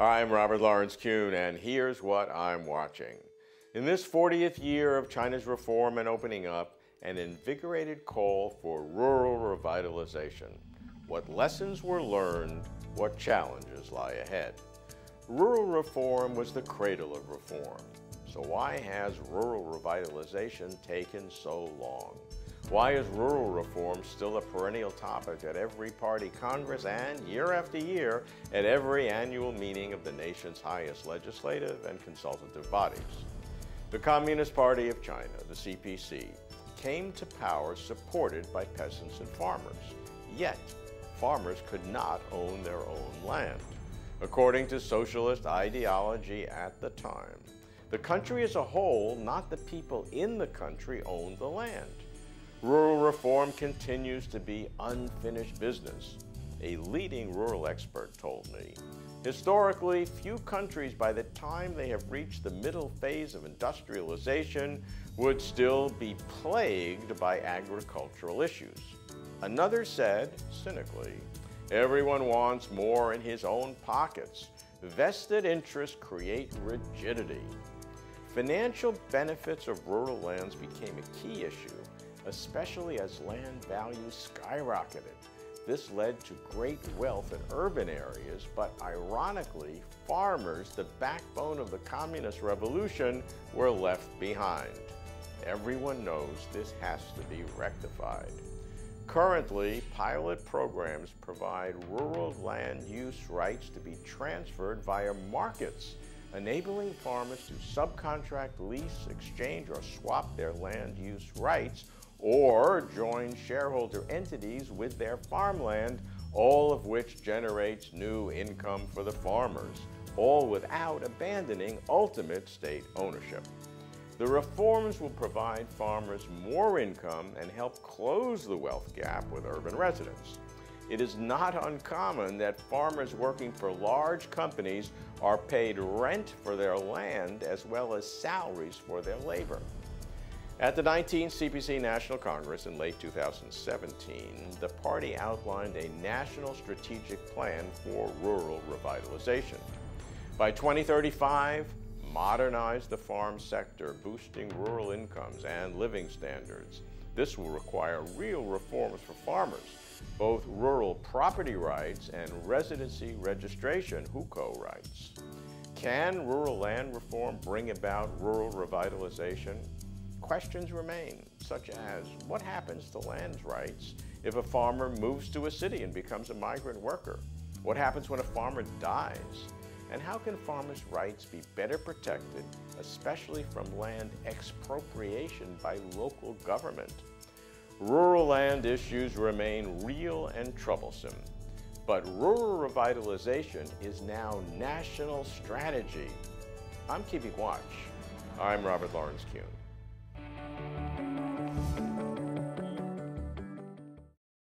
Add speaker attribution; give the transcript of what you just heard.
Speaker 1: I'm Robert Lawrence Kuhn, and here's what I'm watching. In this 40th year of China's reform and opening up, an invigorated call for rural revitalization. What lessons were learned, what challenges lie ahead. Rural reform was the cradle of reform. So why has rural revitalization taken so long? Why is rural reform still a perennial topic at every party congress and, year after year, at every annual meeting of the nation's highest legislative and consultative bodies? The Communist Party of China, the CPC, came to power supported by peasants and farmers. Yet, farmers could not own their own land. According to socialist ideology at the time, the country as a whole, not the people in the country, owned the land. Rural reform continues to be unfinished business, a leading rural expert told me. Historically, few countries, by the time they have reached the middle phase of industrialization, would still be plagued by agricultural issues. Another said, cynically, everyone wants more in his own pockets. Vested interests create rigidity. Financial benefits of rural lands became a key issue, especially as land values skyrocketed. This led to great wealth in urban areas, but ironically, farmers, the backbone of the communist revolution, were left behind. Everyone knows this has to be rectified. Currently, pilot programs provide rural land use rights to be transferred via markets, enabling farmers to subcontract, lease, exchange, or swap their land use rights, or join shareholder entities with their farmland, all of which generates new income for the farmers, all without abandoning ultimate state ownership. The reforms will provide farmers more income and help close the wealth gap with urban residents. It is not uncommon that farmers working for large companies are paid rent for their land as well as salaries for their labor. At the 19th CPC National Congress in late 2017, the party outlined a national strategic plan for rural revitalization. By 2035, modernize the farm sector, boosting rural incomes and living standards. This will require real reforms for farmers, both rural property rights and residency registration (HUCO) rights. Can rural land reform bring about rural revitalization? Questions remain, such as what happens to land rights if a farmer moves to a city and becomes a migrant worker? What happens when a farmer dies? And how can farmers' rights be better protected, especially from land expropriation by local government? Rural land issues remain real and troublesome, but rural revitalization is now national strategy. I'm keeping watch. I'm Robert Lawrence Kuhn.